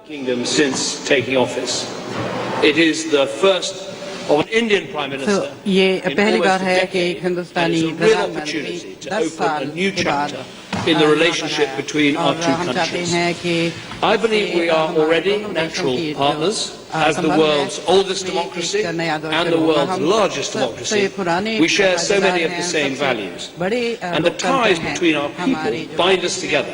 Kingdom since taking office. It is the first of an Indian Prime Minister ये in पहली almost bar a है कि decade, एक and Hindustani it's a real प्रधानमंत्री opportunity to 10 open a साल new के बाद chapter in the relationship between our two हम चाहते countries. हैं कि I believe we are already natural partners. As the world's oldest democracy and the world's largest democracy, we share so many of the same values. And the ties between our people bind us together.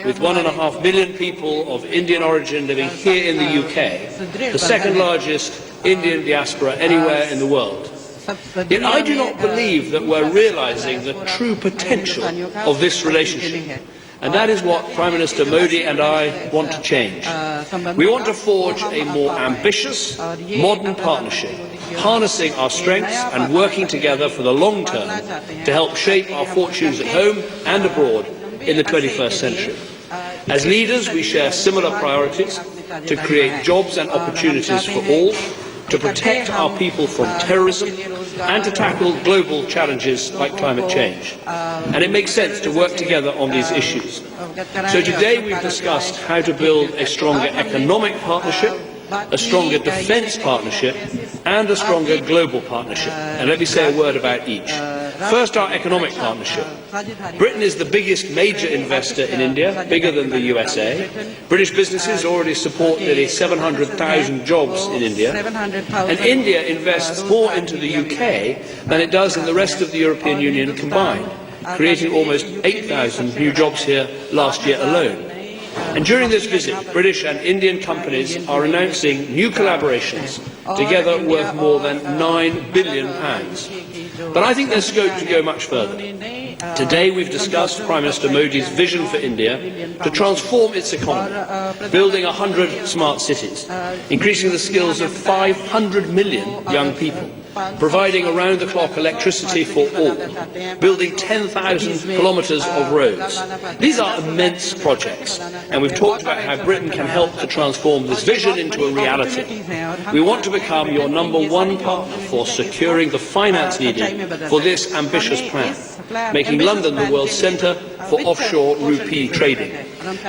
With 1.5 million people of Indian origin living here in the UK, the second largest Indian diaspora anywhere in the world. Yet I do not believe that we're realising the true potential of this relationship. And that is what Prime Minister Modi and I want to change. We want to forge a more ambitious, modern partnership, harnessing our strengths and working together for the long term to help shape our fortunes at home and abroad in the 21st century. As leaders, we share similar priorities to create jobs and opportunities for all, to protect our people from terrorism, and to tackle global challenges like climate change. And it makes sense to work together on these issues. So today we've discussed how to build a stronger economic partnership, a stronger defence partnership, and a stronger global partnership. And let me say a word about each. First, our economic partnership. Britain is the biggest major investor in India, bigger than the USA. British businesses already support nearly 700,000 jobs in India. And India invests more into the UK than it does in the rest of the European Union combined, creating almost 8,000 new jobs here last year alone. And during this visit, British and Indian companies are announcing new collaborations, together worth more than £9 billion. But I think there's scope to go much further. Today we've discussed Prime Minister Modi's vision for India to transform its economy, building 100 smart cities, increasing the skills of 500 million young people, providing around-the-clock electricity for all, building 10,000 kilometres of roads. These are immense projects, and we've talked about how Britain can help to transform this vision into a reality. We want to become your #1 partner for securing the finance needed for this ambitious plan, making London the world's centre for offshore rupee trading.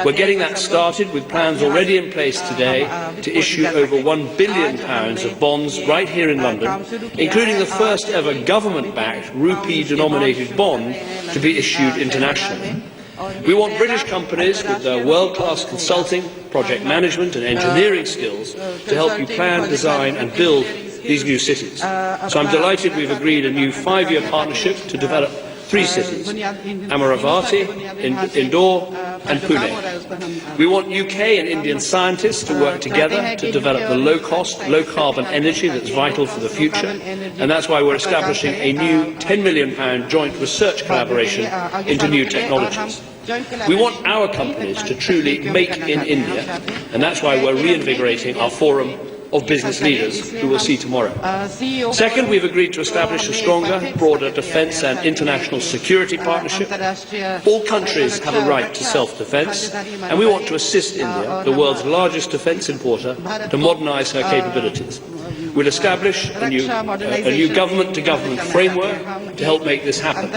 We're getting that started with plans already in place today to issue over £1 billion of bonds right here in London, including the first ever government-backed rupee-denominated bond to be issued internationally. We want British companies with their world-class consulting, project management and engineering skills to help you plan, design and build these new cities. So I'm delighted we've agreed a new 5-year partnership to develop 3 cities, Amaravati, Indore and Pune. We want UK and Indian scientists to work together to develop the low-cost, low-carbon energy that's vital for the future, and that's why we're establishing a new £10 million joint research collaboration into new technologies. We want our companies to truly make in India, and that's why we're reinvigorating our forum of business leaders who we'll see tomorrow. Second, we've agreed to establish a stronger, broader defence and international security partnership. All countries have a right to self-defence, and we want to assist India, the world's largest defence importer, to modernise her capabilities. We'll establish a new government-to-government framework to help make this happen.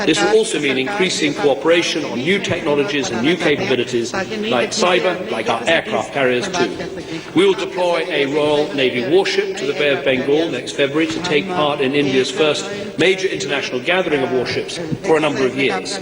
This will also mean increasing cooperation on new technologies and new capabilities like cyber, like our aircraft carriers too. We will deploy a Royal Navy warship to the Bay of Bengal next February to take part in India's first major international gathering of warships for a number of years.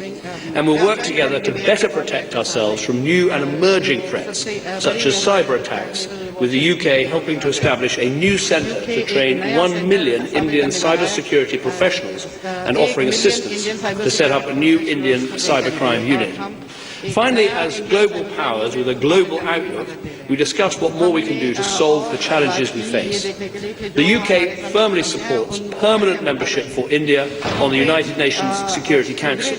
And we'll work together to better protect ourselves from new and emerging threats, such as cyber attacks, with the UK helping to establish a new centre to train 1 million Indian cybersecurity professionals and offering assistance to set up a new Indian cybercrime unit. Finally, as global powers with a global outlook, we discussed what more we can do to solve the challenges we face. The UK firmly supports permanent membership for India on the United Nations Security Council.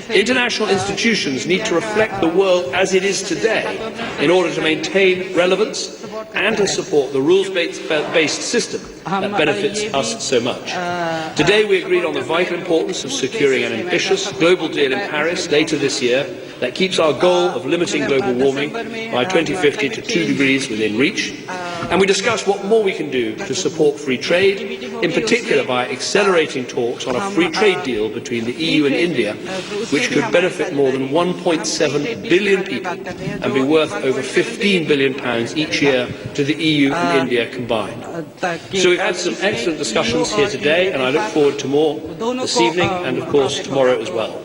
International institutions need to reflect the world as it is today in order to maintain relevance and to support the rules-based system that benefits us so much. Today we agreed on the vital importance of securing an ambitious global deal in Paris later this year that keeps our goal of limiting global warming by 2050 to 2 degrees within reach. And we discussed what more we can do to support free trade in particular by accelerating talks on a free trade deal between the EU and India, which could benefit more than 1.7 billion people and be worth over £15 billion each year to the EU and India combined. So we've had some excellent discussions here today, and I look forward to more this evening and, of course, tomorrow as well.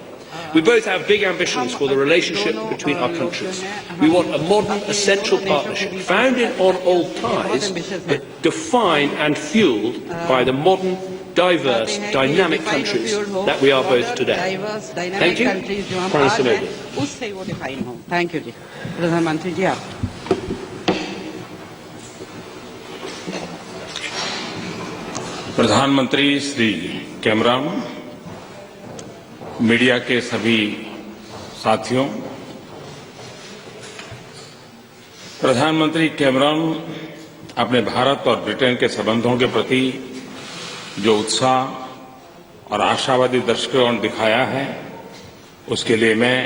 We both have big ambitions for the relationship between our countries. We want a modern, essential partnership, founded on old ties, but defined and fueled by the modern, diverse, dynamic countries that we are both today. Thank you. Prime Minister Modi. Thank you, Pradhanmantri ji. प्रधानमंत्री Shri Cameron, media के सभी साथियों, प्रधानमंत्री Cameron अपने भारत और Britain के संबंधों के प्रति जो उत्साह और आशावादी दृष्टिकोण दिखाया है, उसके लिए मैं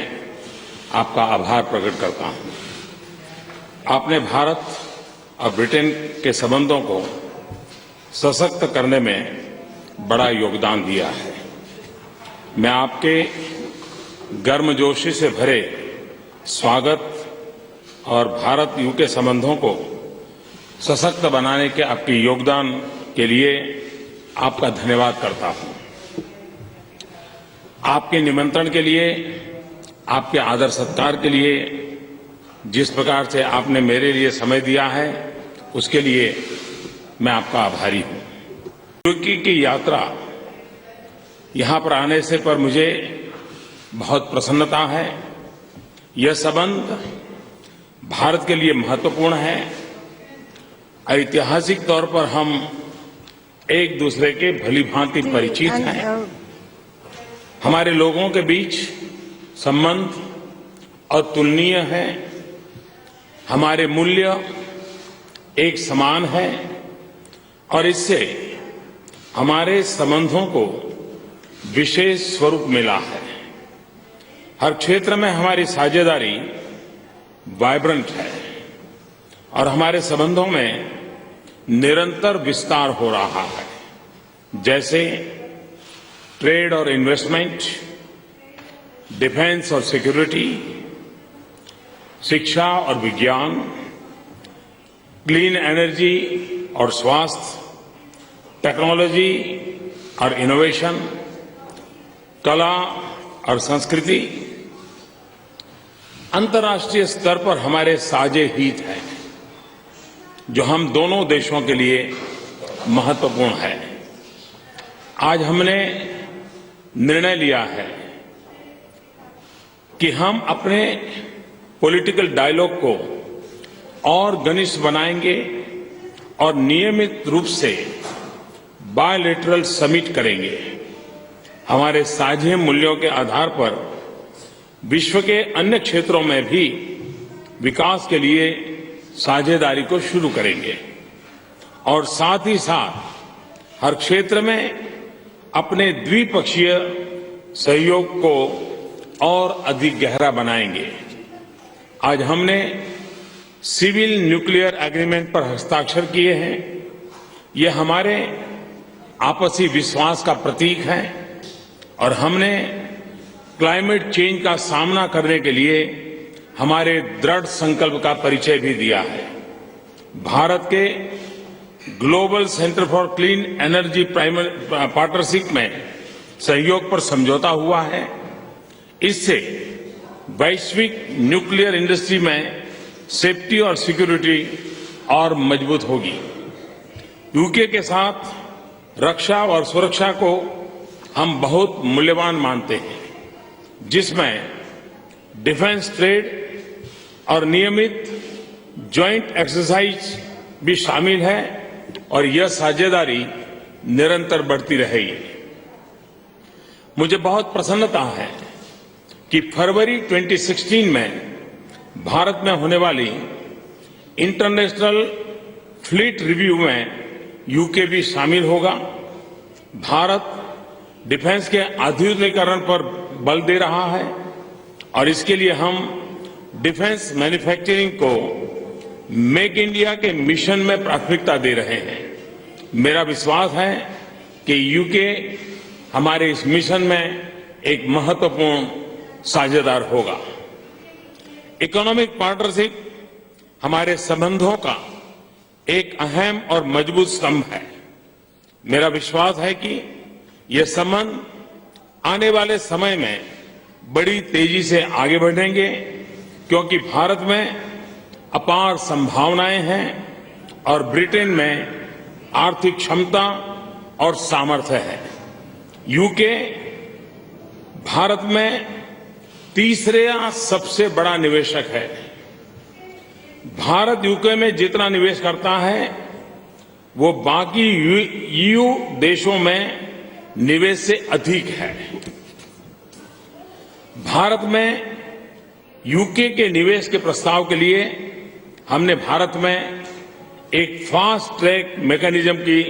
आपका आभार प्रकट करता हूं। आपने भारत और ब्रिटेन के संबंधों को सशक्त करने में बड़ा योगदान दिया है। मैं आपके गर्मजोशी से भरे स्वागत और भारत यूके संबंधों को सशक्त बनाने के आपके योगदान के लिए आपका धन्यवाद करता हूं। आपके निमंत्रण के लिए, आपके आदर सत्कार के लिए, जिस प्रकार से आपने मेरे लिए समय दिया है, उसके लिए मैं आपका आभारी हूं। यूके की यात्रा यहां पर आने से पर मुझे बहुत प्रसन्नता है। यह संबंध भारत के लिए महत्वपूर्ण है। ऐतिहासिक तौर पर हम एक दूसरे के भलीभांति परिचित हैं। हमारे लोगों के बीच संबंध अतुलनीय है। हमारे मूल्य एक समान है और इससे हमारे संबंधों को विशेष स्वरूप मिला है। हर क्षेत्र में हमारी साझेदारी वाइब्रेंट है और हमारे संबंधों में निरंतर विस्तार हो रहा है, जैसे ट्रेड और इन्वेस्टमेंट, डिफेंस और सिक्योरिटी, शिक्षा और विज्ञान, क्लीन एनर्जी और स्वास्थ्य, टेक्नोलॉजी और इनोवेशन, कला और संस्कृति। अंतर्राष्ट्रीय स्तर पर हमारे साझे हित हैं, जो हम दोनों देशों के लिए महत्वपूर्ण है। आज हमने निर्णय लिया है कि हम अपने पॉलिटिकल डायलॉग को और घनिष्ठ बनाएंगे और नियमित रूप से बायलैटरल समिट करेंगे। हमारे साझे मूल्यों के आधार पर विश्व के अन्य क्षेत्रों में भी विकास के लिए साझेदारी को शुरू करेंगे और साथ ही साथ हर क्षेत्र में अपने द्विपक्षीय सहयोग को और अधिक गहरा बनाएंगे। आज हमने सिविल न्यूक्लियर एग्रीमेंट पर हस्ताक्षर किए हैं। ये हमारे आपसी विश्वास का प्रतीक है और हमने क्लाइमेट चेंज का सामना करने के लिए हमारे दृढ़ संकल्प का परिचय भी दिया है। भारत के global centre for clean energy partnership में सहयोग पर समझौता हुआ है। इससे वैश्विक न्यूक्लियर इंडस्ट्री में सेफ्टी और सिक्योरिटी और मजबूत होगी। यूके के साथ रक्षा और सुरक्षा को हम बहुत मूल्यवान मानते हैं, जिसमें डिफेंस ट्रेड और नियमित ज्वाइंट एक्सरसाइज भी शामिल है और यह साझेदारी निरंतर बढ़ती रहेगी। मुझे बहुत प्रसन्नता है कि फरवरी 2016 में भारत में होने वाली इंटरनेशनल फ्लीट रिव्यू में यूके भी शामिल होगा। भारत डिफेंस के आधुनिकीकरण पर बल दे रहा है और इसके लिए हम डिफेंस मैन्युफैक्चरिंग को मेक इंडिया के मिशन में प्राथमिकता दे रहे हैं। मेरा विश्वास है कि यूके हमारे इस मिशन में एक महत्वपूर्ण साझेदार होगा। इकोनॉमिक पार्टनरशिप हमारे संबंधों का एक अहम और मजबूत स्तंभ है। मेरा विश्वास है कि ये संबंध आने वाले समय में बड़ी तेजी से आगे बढ़ेंगे, क्योंकि भारत में अपार संभावनाएं हैं और ब्रिटेन में आर्थिक क्षमता और सामर्थ्य है। यूके भारत में तीसरा सबसे बड़ा निवेशक है। भारत यूके में जितना निवेश करता है वो बाकी ईयू देशों में निवेश से अधिक है। भारत में यूके के निवेश के प्रस्ताव के लिए हमने भारत में एक फास्ट ट्रैक मैकेनिज्म की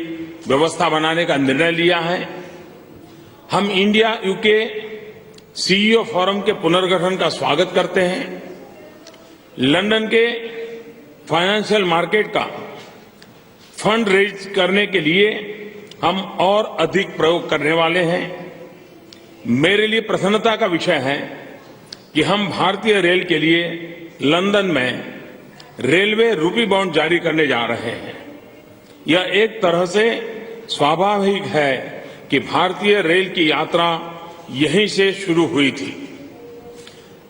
व्यवस्था बनाने का निर्णय लिया है। हम इंडिया यूके सीईओ फोरम के पुनर्गठन का स्वागत करते हैं। लंदन के फाइनेंशियल मार्केट का फंड रेज करने के लिए हम और अधिक प्रयोग करने वाले हैं। मेरे लिए प्रसन्नता का विषय है कि हम भारतीय रेल के लिए लंदन में रेलवे रूपी बॉन्ड जारी करने जा रहे हैं। यह एक तरह से स्वाभाविक है कि भारतीय रेल की यात्रा यहीं से शुरू हुई थी।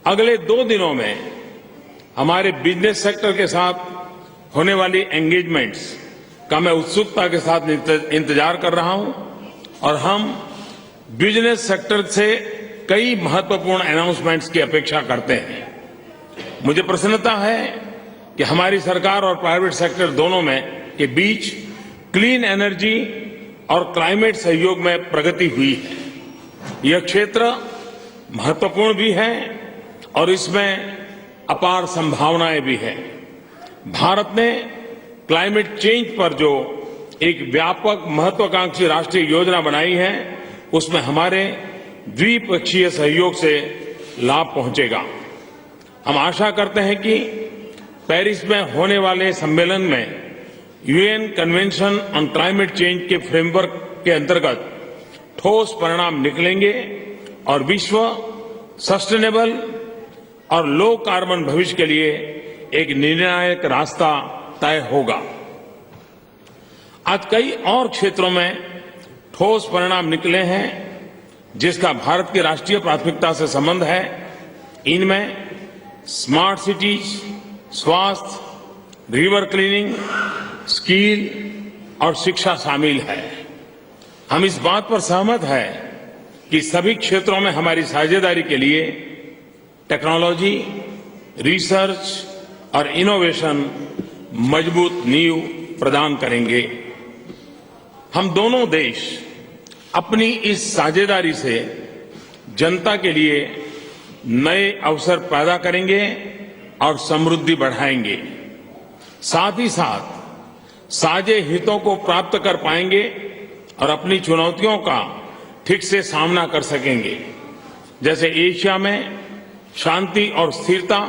अगले 2 दिनों में हमारे बिजनेस सेक्टर के साथ होने वाली एंगेजमेंट्स का मैं उत्सुकता के साथ इंतजार कर रहा हूं और हम बिजनेस सेक्टर से कई महत्वपूर्ण अनाउंसमेंट्स की अपेक्षा करते हैं। मुझे प्रसन्नता है कि हमारी सरकार और प्राइवेट सेक्टर दोनों में के बीच क्लीन एनर्जी और क्लाइमेट सहयोग में प्रगति हुई है। यह क्षेत्र महत्वपूर्ण भी है और इसमें अपार संभावनाएं भी हैं। भारत ने क्लाइमेट चेंज पर जो एक व्यापक महत्वाकांक्षी राष्ट्रीय योजना बनाई है, उसमें हमारे द्विपक्षीय सहयोग से लाभ पहुंचेगा। हम आशा करते हैं कि पेरिस में होने वाले सम्मेलन में UN convention on climate change के फ्रेमवर्क के अंतर्गत ठोस परिणाम निकलेंगे और विश्व सस्टेनेबल और लो कार्बन भविष्य के लिए एक निर्णायक रास्ता तय होगा। आज कई और क्षेत्रों में ठोस परिणाम निकले हैं जिसका भारत की राष्ट्रीय प्राथमिकता से संबंध है। इनमें स्मार्ट सिटीज, स्वास्थ्य, रिवर क्लीनिंग, स्किल और शिक्षा शामिल है। हम इस बात पर सहमत हैं कि सभी क्षेत्रों में हमारी साझेदारी के लिए टेक्नोलॉजी, रिसर्च और इनोवेशन मजबूत नींव प्रदान करेंगे। हम दोनों देश अपनी इस साझेदारी से जनता के लिए नए अवसर पैदा करेंगे और समृद्धि बढ़ाएंगे। साथ ही साथ साझे हितों को प्राप्त कर पाएंगे और अपनी चुनौतियों का ठीक से सामना कर सकेंगे। जैसे एशिया में शांति और स्थिरता,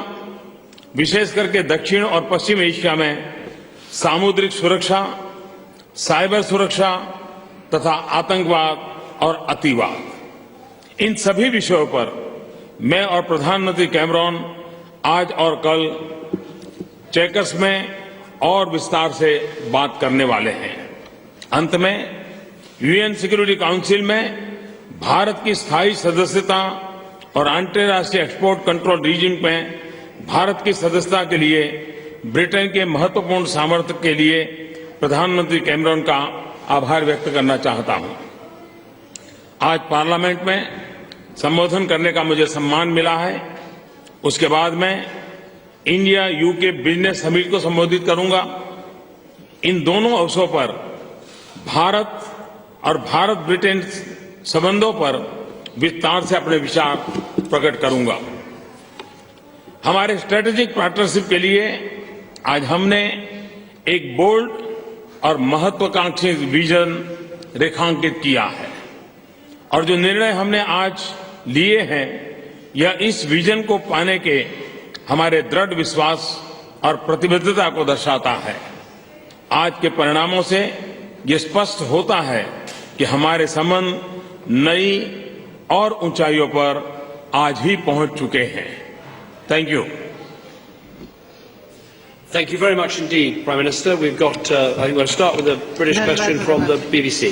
विशेष करके दक्षिण और पश्चिम एशिया में सामुद्रिक सुरक्षा, साइबर सुरक्षा तथा आतंकवाद और अतिवाद, इन सभी विषयों पर मैं और प्रधानमंत्री कैमरॉन आज और कल चेकर्स में और विस्तार से बात करने वाले हैं। अंत में यूएन सिक्योरिटी काउंसिल में भारत की स्थायी सदस्यता और अंतर्राष्ट्रीय एक्सपोर्ट कंट्रोल रीजन में भारत की सदस्यता के लिए ब्रिटेन के महत्वपूर्ण सामर्थ्य के लिए प्रधानमंत्री कैमरॉन का आभार व्यक्त करना चाहता हूं। आज पार्लियामेंट में संबोधन करने का मुझे सम्मान मिला है। उसके बाद मैं इंडिया यूके बिजनेस समिट को संबोधित करूंगा। इन दोनों अवसरों पर भारत और भारत ब्रिटेन संबंधों पर विस्तार से अपने विचार प्रकट करूंगा। हमारे स्ट्रेटेजिक पार्टनरशिप के लिए आज हमने एक बोल्ड और महत्वाकांक्षी विजन रेखांकित किया है और जो निर्णय हमने आज लिए हैं यह इस विजन को पाने के हमारे दृढ़ विश्वास और प्रतिबद्धता को दर्शाता है। आज के परिणामों से ये स्पष्ट होता है कि हमारे संबंध नई और ऊंचाइयों पर आज ही पहुंच चुके हैं। Thank you. Thank you very much indeed, Prime Minister. We've got, I think we'll start with a British question from the BBC.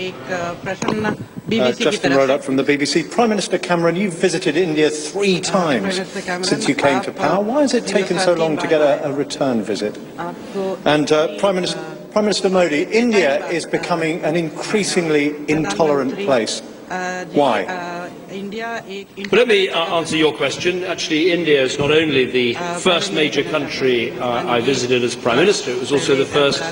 एक प्रश्न BBC की Justin तरफ Roebuck from the BBC. Prime Minister Cameron, you've visited India 3 times Minister Cameron, since you came to power. Why has it taken so long to get a return visit? And Prime Minister Modi, India is becoming an increasingly intolerant place. Why? But let me answer your question. Actually, India is not only the first major country I visited as Prime Minister, it was also the first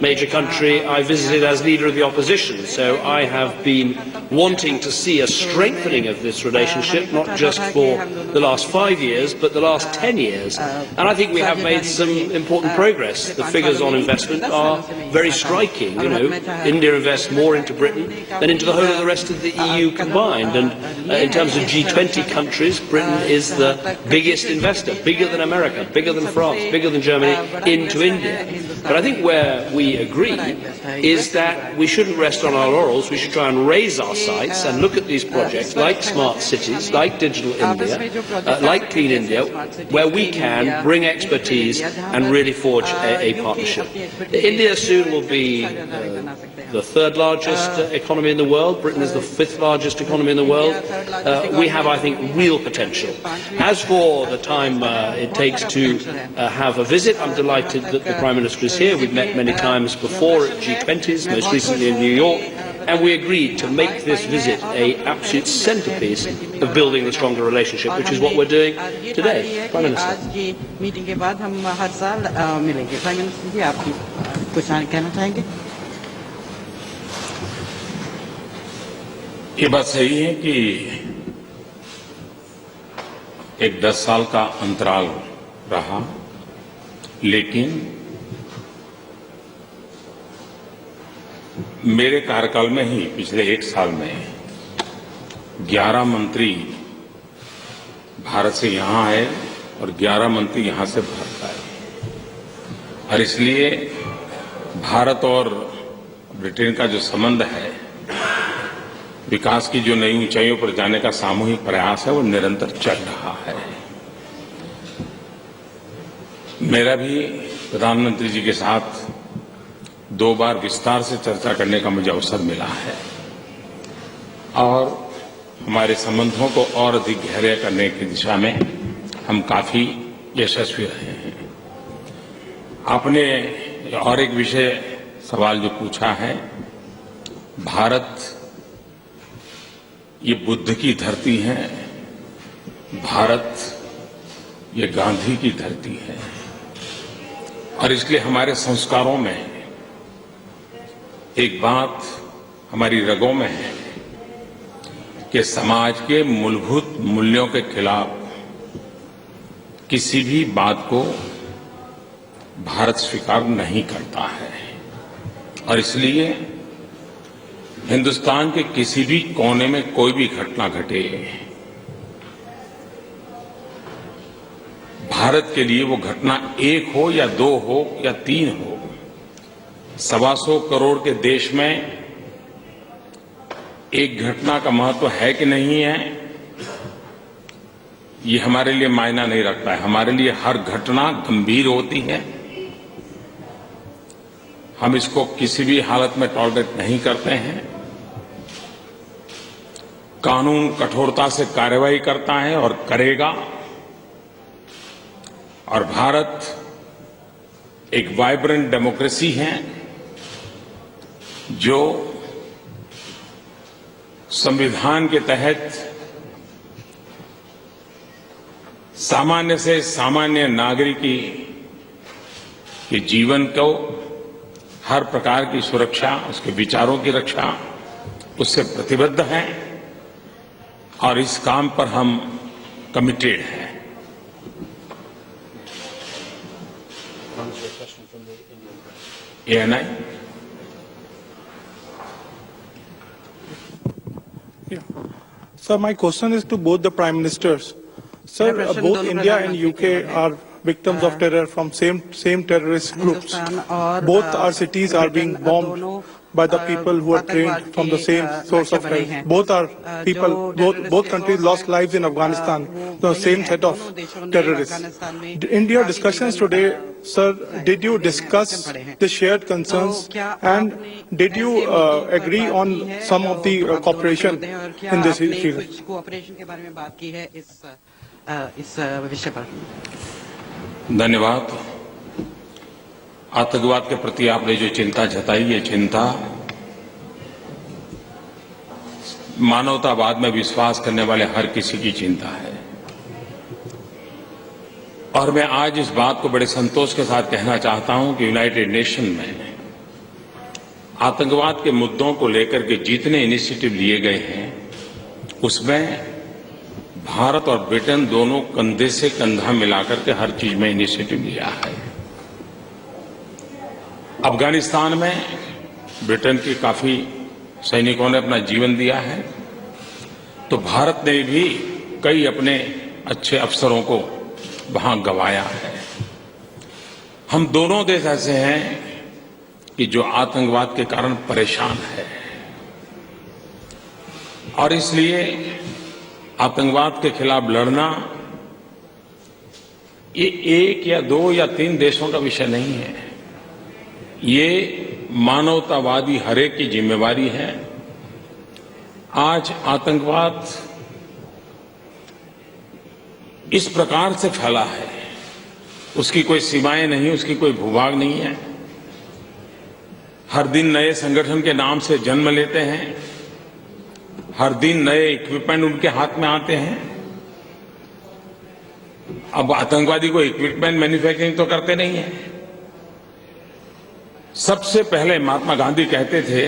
major country I visited as leader of the opposition. So I have been wanting to see a strengthening of this relationship, not just for the last 5 years, but the last 10 years. And I think we have made some important progress. The figures on investment are very striking. You know, India invests more into Britain than into the whole of the rest of the EU combined. And in terms of G20 countries, Britain is the biggest investor, bigger than America, bigger than France, bigger than Germany, into India. But I think where we agree is that we shouldn't rest on our laurels. We should try and raise our sights and look at these projects like smart cities, like Digital India, like Clean India, where we can bring expertise and really forge a partnership. India soon will be the third largest economy in the world. Britain is the fifth largest economy in the world. We have, I think, real potential. As for the time it takes to have a visit, I'm delighted that the Prime Minister is here. We've met many times before at G20s, most recently in New York, and we agreed to make this visit an absolute centrepiece of building a stronger relationship, which is what we're doing today. Prime Minister. Meeting के बाद हम हर साल मिलेंगे। Prime minister जी, आप कुछ कहना चाहेंगे? ये बात सही है कि एक 10 साल का अंतराल रहा, लेकिन मेरे कार्यकाल में ही पिछले 1 साल में 11 मंत्री भारत से यहां आए और 11 मंत्री यहां से भारत आए, और इसलिए भारत और ब्रिटेन का जो संबंध है, विकास की जो नई ऊंचाइयों पर जाने का सामूहिक प्रयास है, वो निरंतर चल रहा है। मेरा भी प्रधानमंत्री जी के साथ 2 बार विस्तार से चर्चा करने का मुझे अवसर मिला है और हमारे संबंधों को और अधिक गहरे करने की दिशा में हम काफी यशस्वी रहे हैं। आपने और एक विषय सवाल जो पूछा है, भारत ये बुद्ध की धरती है, भारत ये गांधी की धरती है, और इसलिए हमारे संस्कारों में एक बात हमारी रगों में है कि समाज के मूलभूत मूल्यों के खिलाफ किसी भी बात को भारत स्वीकार नहीं करता है, और इसलिए हिंदुस्तान के किसी भी कोने में कोई भी घटना घटे, भारत के लिए वो घटना 1 हो या 2 हो या 3 हो, 125 करोड़ के देश में एक घटना का महत्व है कि नहीं है, ये हमारे लिए मायना नहीं रखता है। हमारे लिए हर घटना गंभीर होती है, हम इसको किसी भी हालत में टॉलरेट नहीं करते हैं। कानून कठोरता से कार्रवाई करता है और करेगा, और भारत एक वाइब्रेंट डेमोक्रेसी है जो संविधान के तहत सामान्य से सामान्य नागरिक के जीवन को हर प्रकार की सुरक्षा, उसके विचारों की रक्षा, उससे प्रतिबद्ध है, और इस काम पर हम कमिटेड हैं। ANI? Yeah. Sir, my question is to both the Prime Ministers. Sir, both India and UK are victims of terror from same terrorist groups. Both our cities are being bombed by the people who are trained from the same source of life. Both are people, both countries lost lives in Afghanistan, the same set of terrorists. In your discussions today, sir, did you discuss the shared concerns and did you agree on some of the cooperation in this field? धन्यवाद। आतंकवाद के प्रति आपने जो चिंता जताई, ये चिंता मानवतावाद में विश्वास करने वाले हर किसी की चिंता है। और मैं आज इस बात को बड़े संतोष के साथ कहना चाहता हूं कि यूनाइटेड नेशन में आतंकवाद के मुद्दों को लेकर के जितने इनिशिएटिव लिए गए हैं, उसमें भारत और ब्रिटेन दोनों कंधे से कंधा मिलाकर के हर चीज में इनिशिएटिव लिया है। अफगानिस्तान में ब्रिटेन के काफी सैनिकों ने अपना जीवन दिया है, तो भारत ने भी कई अपने अच्छे अफसरों को वहां गंवाया है। हम दोनों देश ऐसे हैं कि जो आतंकवाद के कारण परेशान है और इसलिए आतंकवाद के खिलाफ लड़ना ये एक या दो या तीन देशों का विषय नहीं है, ये मानवतावादी हरेक की जिम्मेवारी है। आज आतंकवाद इस प्रकार से फैला है, उसकी कोई सीमाएं नहीं, उसकी कोई भूभाग नहीं है। हर दिन नए संगठन के नाम से जन्म लेते हैं, हर दिन नए इक्विपमेंट उनके हाथ में आते हैं। अब आतंकवादी को इक्विपमेंट मैन्युफैक्चरिंग तो करते नहीं है। सबसे पहले महात्मा गांधी कहते थे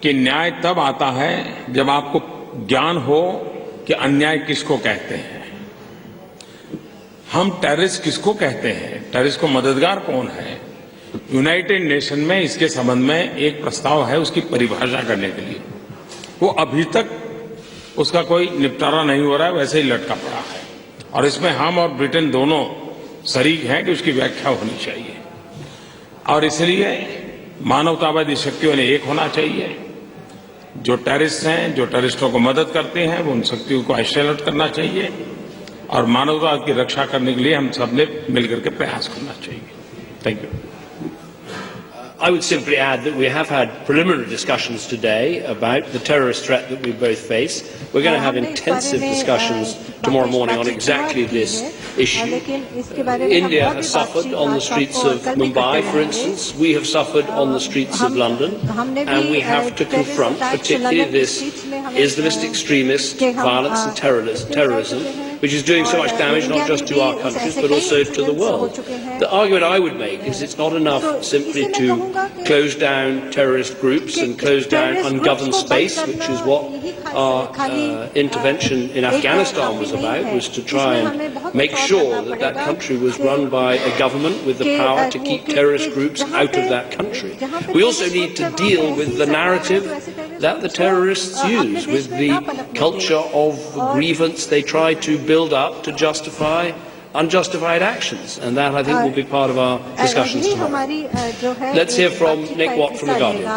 कि न्याय तब आता है जब आपको ज्ञान हो कि अन्याय किसको कहते हैं। हम टेररिस्ट किसको कहते हैं, टेररिस्ट को मददगार कौन है। यूनाइटेड नेशन में इसके संबंध में एक प्रस्ताव है, उसकी परिभाषा करने के लिए। वो अभी तक उसका कोई निपटारा नहीं हो रहा है, वैसे ही लटका पड़ा है। और इसमें हम और ब्रिटेन दोनों शरीक हैं कि उसकी व्याख्या होनी चाहिए। और इसलिए मानवतावादी शक्तियों ने एक होना चाहिए। जो टेररिस्ट हैं, जो टेररिस्टों को मदद करते हैं, वो उन शक्तियों को आइसोलेट करना चाहिए और मानवता की रक्षा करने के लिए हम सब ने मिलकर के प्रयास करना चाहिए। Thank you. I would simply add that we have had preliminary discussions today about the terrorist threat that we both face. We're going to have intensive discussions tomorrow morning on exactly this issue. India has suffered on the streets of Mumbai, for instance. We have suffered on the streets of London. And we have to confront particularly this Islamist extremist violence and terrorism, which is doing so much damage not just to our countries but also to the world. The argument I would make is it's not enough simply to close down terrorist groups and close down ungoverned space, which is what our intervention in Afghanistan was about, was to try and make sure that that country was run by a government with the power to keep terrorist groups out of that country. We also need to deal with the narrative that the terrorists use, with the culture of grievance they try to build up to justify unjustified actions, and that I think will be part of our discussions tomorrow. Let's hear from Nick Watt from The Guardian.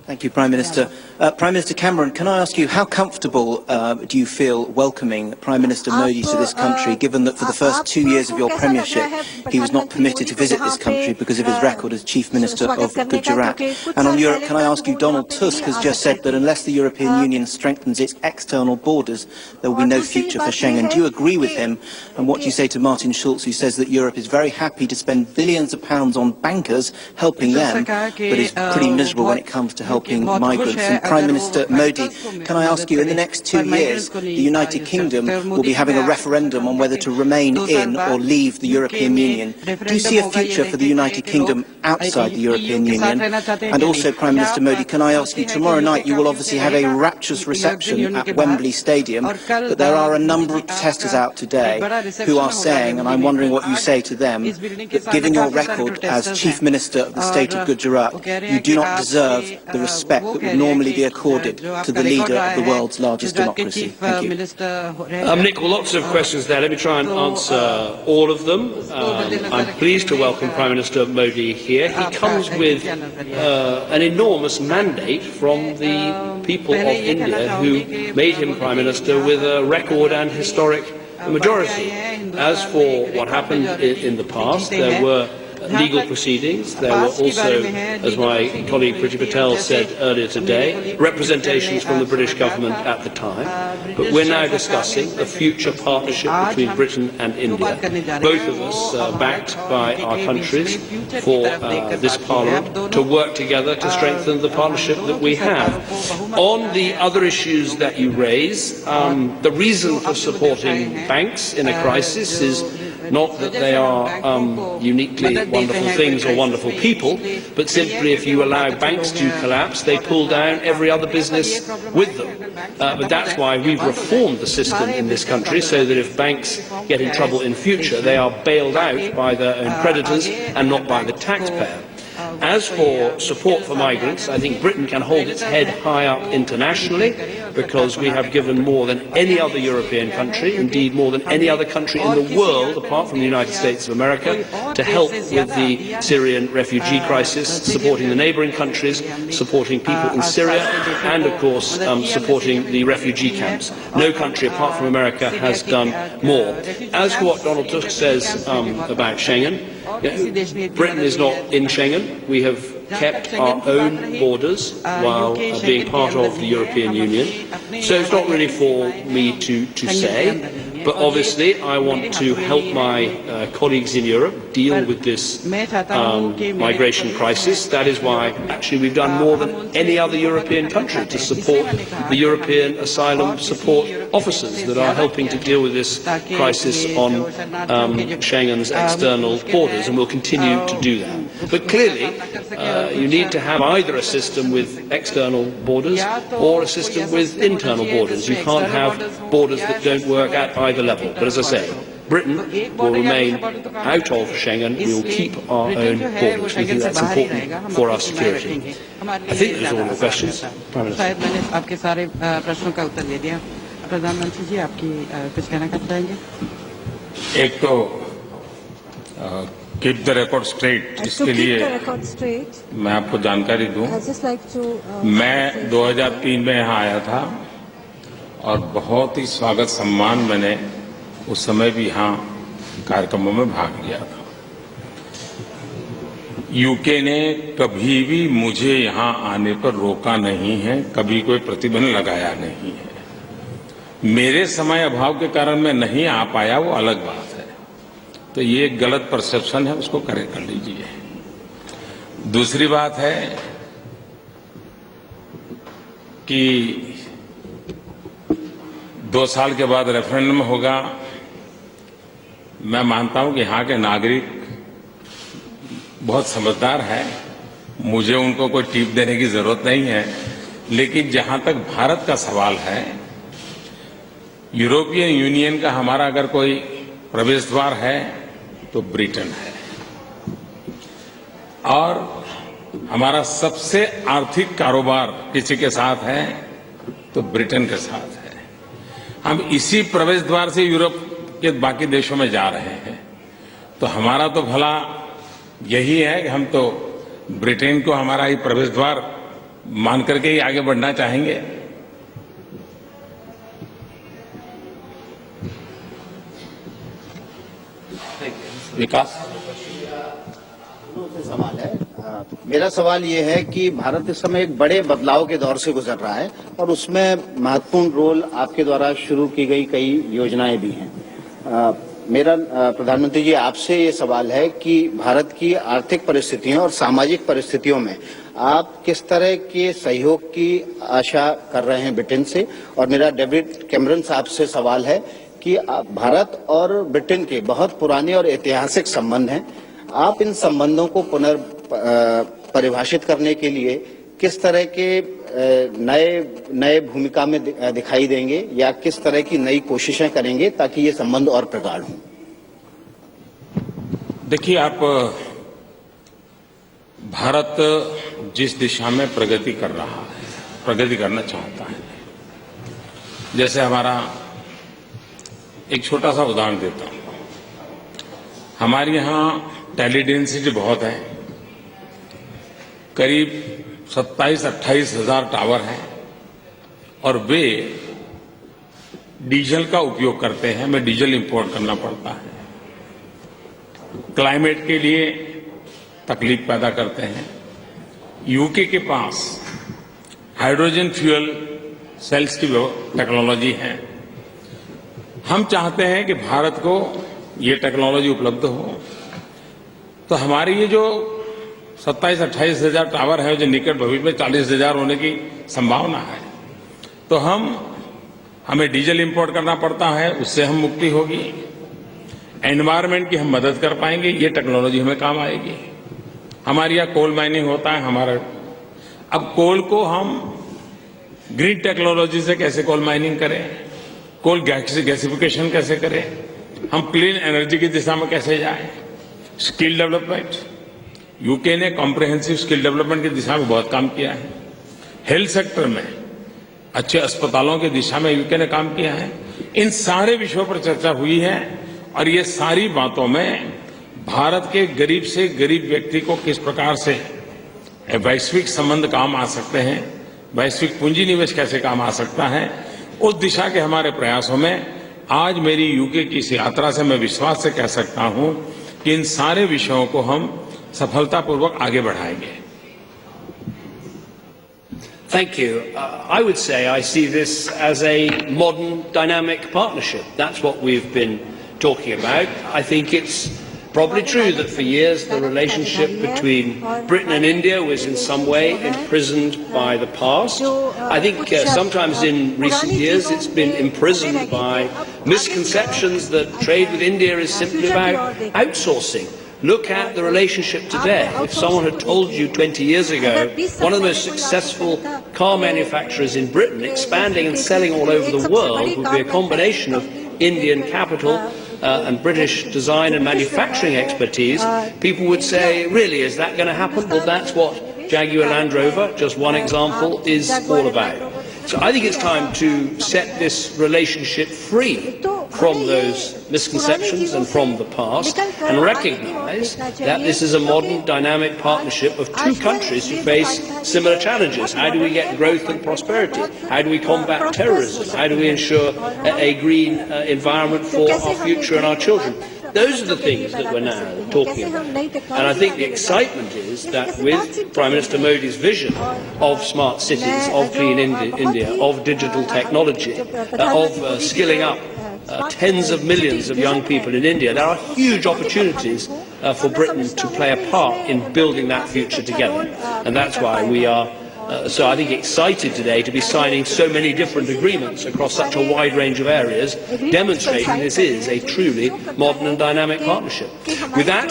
Thank you, Prime Minister. Prime Minister Cameron, can I ask you, how comfortable do you feel welcoming Prime Minister Modi to this country, given that for the first 2 years of your premiership, he was not permitted to visit this country because of his record as Chief Minister of Gujarat? And on Europe, can I ask you, Donald Tusk has just said that unless the European Union strengthens its external borders, there will be no future for Schengen. Do you agree with him? And what do you say to Martin Schulz, who says that Europe is very happy to spend billions of pounds on bankers, helping them, but is pretty miserable when it comes to helping migrants? And Prime Minister Modi, can I ask you, in the next 2 years, the United Kingdom will be having a referendum on whether to remain in or leave the European Union. Do you see a future for the United Kingdom outside the European Union? And also, Prime Minister Modi, can I ask you, tomorrow night you will obviously have a rapturous reception at Wembley Stadium, but there are a number of protesters out today who are saying, and I'm wondering what you say to them, that given your record as Chief Minister of the state of Gujarat, you do not deserve the respect that would normally be accorded to the leader of the world's largest democracy? Thank you. Nick, lots of questions there. Let me try and answer all of them. I'm pleased to welcome Prime Minister Modi here. He comes with an enormous mandate from the people of India who made him Prime Minister with a record and historic majority. As for what happened in the past, there were legal proceedings. There were also, as my colleague Priti Patel said earlier today, representations from the British government at the time. But we're now discussing a future partnership between Britain and India, both of us backed by our countries for this Parliament to work together to strengthen the partnership that we have. On the other issues that you raise, the reason for supporting banks in a crisis is not that they are uniquely wonderful things or wonderful people, but simply if you allow banks to collapse, they pull down every other business with them. But that's why we've reformed the system in this country, so that if banks get in trouble in future, they are bailed out by their own creditors and not by the taxpayer. As for support for migrants, I think Britain can hold its head high up internationally, because we have given more than any other European country, indeed more than any other country in the world apart from the United States of America, to help with the Syrian refugee crisis, supporting the neighbouring countries, supporting people in Syria, and of course supporting the refugee camps. No country apart from America has done more. As for what Donald Tusk says about Schengen, Britain is not in Schengen. We have kept our own borders while being part of the European Union. So it's not really for me to say. But obviously, I want to help my colleagues in Europe deal with this migration crisis. That is why, actually, we've done more than any other European country to support the European asylum support officers that are helping to deal with this crisis on Schengen's external borders, and we'll continue to do that. But clearly, you need to have either a system with external borders or a system with internal borders. You can't have borders that don't work at either level. But as I say, Britain will remain out of Schengen. We will keep our own borders. We think that's important for our security. I think those are all the questions. Prime Minister. आपके सारे प्रश्नों का उत्तर दे दिया। प्रधानमंत्री जी, आपकी कुछ कहना चाहेंगे? एक तो कीप द रिकॉर्ड स्ट्रेट, इसके लिए मैं आपको जानकारी दूं। मैं 2003 में यहाँ आया था और बहुत ही स्वागत सम्मान मैंने उस समय भी यहाँ कार्यक्रमों में भाग लिया था। यूके ने कभी भी मुझे यहाँ आने पर रोका नहीं है, कभी कोई प्रतिबंध लगाया नहीं है। मेरे समय अभाव के कारण मैं नहीं आ पाया, वो अलग बात है। तो ये एक गलत परसेप्शन है, उसको करेक्ट कर लीजिए। दूसरी बात है कि 2 साल के बाद रेफरेंडम होगा। मैं मानता हूं कि यहाँ के नागरिक बहुत समझदार हैं, मुझे उनको कोई टिप देने की जरूरत नहीं है। लेकिन जहां तक भारत का सवाल है, यूरोपियन यूनियन का हमारा अगर कोई प्रवेश द्वार है तो ब्रिटेन है, और हमारा सबसे आर्थिक कारोबार किसी के साथ है तो ब्रिटेन के साथ है। हम इसी प्रवेश द्वार से यूरोप के बाकी देशों में जा रहे हैं। तो हमारा तो भला यही है कि हम तो ब्रिटेन को हमारा ही प्रवेश द्वार मान करके ही आगे बढ़ना चाहेंगे। विकास सवाल है। मेरा सवाल ये है कि भारत इस समय एक बड़े बदलाव के दौर से गुजर रहा है और उसमें महत्वपूर्ण रोल आपके द्वारा शुरू की गई कई योजनाएं भी हैं। मेरा प्रधानमंत्री जी आपसे ये सवाल है कि भारत की आर्थिक परिस्थितियों और सामाजिक परिस्थितियों में आप किस तरह के सहयोग की आशा कर रहे हैं ब्रिटेन से। और मेरा डेविड कैमरन साहब से सवाल है कि भारत और ब्रिटेन के बहुत पुराने और ऐतिहासिक संबंध हैं। आप इन संबंधों को परिभाषित करने के लिए किस तरह के नए भूमिका में दिखाई देंगे या किस तरह की नई कोशिशें करेंगे ताकि ये संबंध और प्रगाढ़ हों? देखिए, आप भारत जिस दिशा में प्रगति कर रहा है प्रगति करना चाहता है। जैसे हमारा एक छोटा सा उदाहरण देता हूं। हमारे यहाँ टेली डेंसिटी बहुत है, करीब 27-28 हजार टावर हैं और वे डीजल का उपयोग करते हैं। हमें डीजल इंपोर्ट करना पड़ता है, क्लाइमेट के लिए तकलीफ पैदा करते हैं। यूके के पास हाइड्रोजन फ्यूल सेल्स की टेक्नोलॉजी है। हम चाहते हैं कि भारत को ये टेक्नोलॉजी उपलब्ध हो, तो हमारी ये जो 27-28 हजार टावर है, जो निकट भविष्य में 40 हजार होने की संभावना है, तो हमें डीजल इंपोर्ट करना पड़ता है, उससे हम मुक्ति होगी। एनवायरमेंट की हम मदद कर पाएंगे, ये टेक्नोलॉजी हमें काम आएगी। हमारे यहाँ कोल माइनिंग होता है, अब कोल को हम ग्रीन टेक्नोलॉजी से कैसे कोल माइनिंग करें, कोल गैसिफिकेशन कैसे करें, हम क्लीन एनर्जी की दिशा में कैसे जाएं। स्किल डेवलपमेंट, यूके ने कॉम्प्रिहेंसिव स्किल डेवलपमेंट की दिशा में बहुत काम किया है। हेल्थ सेक्टर में अच्छे अस्पतालों की दिशा में यूके ने काम किया है। इन सारे विषयों पर चर्चा हुई है और ये सारी बातों में भारत के गरीब से गरीब व्यक्ति को किस प्रकार से वैश्विक संबंध काम आ सकते हैं, वैश्विक पूंजी निवेश कैसे काम आ सकता है, उस दिशा के हमारे प्रयासों में आज मेरी यूके की इस यात्रा से मैं विश्वास से कह सकता हूं कि इन सारे विषयों को हम सफलतापूर्वक आगे बढ़ाएंगे। Thank you. I would say I see this as a modern dynamic partnership. That's what we've been talking about. I think it's probably true that for years the relationship between Britain and India was in some way imprisoned by the past. I think sometimes in recent years it's been imprisoned by misconceptions that trade with India is simply about outsourcing. Look at the relationship today. If someone had told you 20 years ago one of the most successful car manufacturers in Britain expanding and selling all over the world would be a combination of Indian capital and British design and manufacturing expertise, people would say, really, is that going to happen? Well, that's what Jaguar Land Rover, just one example, is all about. So I think it's time to set this relationship free from those misconceptions and from the past and recognize that this is a modern dynamic partnership of two countries who face similar challenges. How do we get growth and prosperity? How do we combat terrorism? How do we ensure a green environment for our future and our children? Those are the things that we're now talking about. And I think the excitement is that with Prime Minister Modi's vision of smart cities, of clean India, of digital technology, of skilling up tens of millions of young people in India, there are huge opportunities for Britain to play a part in building that future together. And that's why we are so I think excited today to be signing so many different agreements across such a wide range of areas, demonstrating this is a truly modern and dynamic partnership. With that,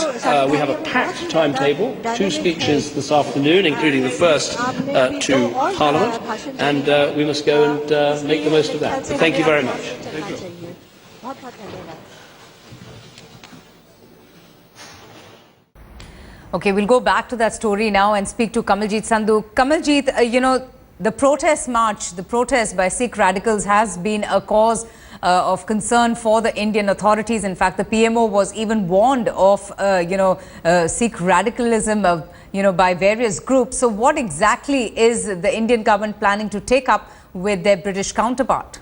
we have a packed timetable, 2 speeches this afternoon, including the first to Parliament, and we must go and make the most of that. So thank you very much. Thank you. Okay, we'll go back to that story now and speak to Kamaljeet Sandhu. Kamaljeet, the protest march, the protest by Sikh radicals has been a cause of concern for the Indian authorities. In fact, the PMO was even warned of, Sikh radicalism, by various groups. So what exactly is the Indian government planning to take up with their British counterpart?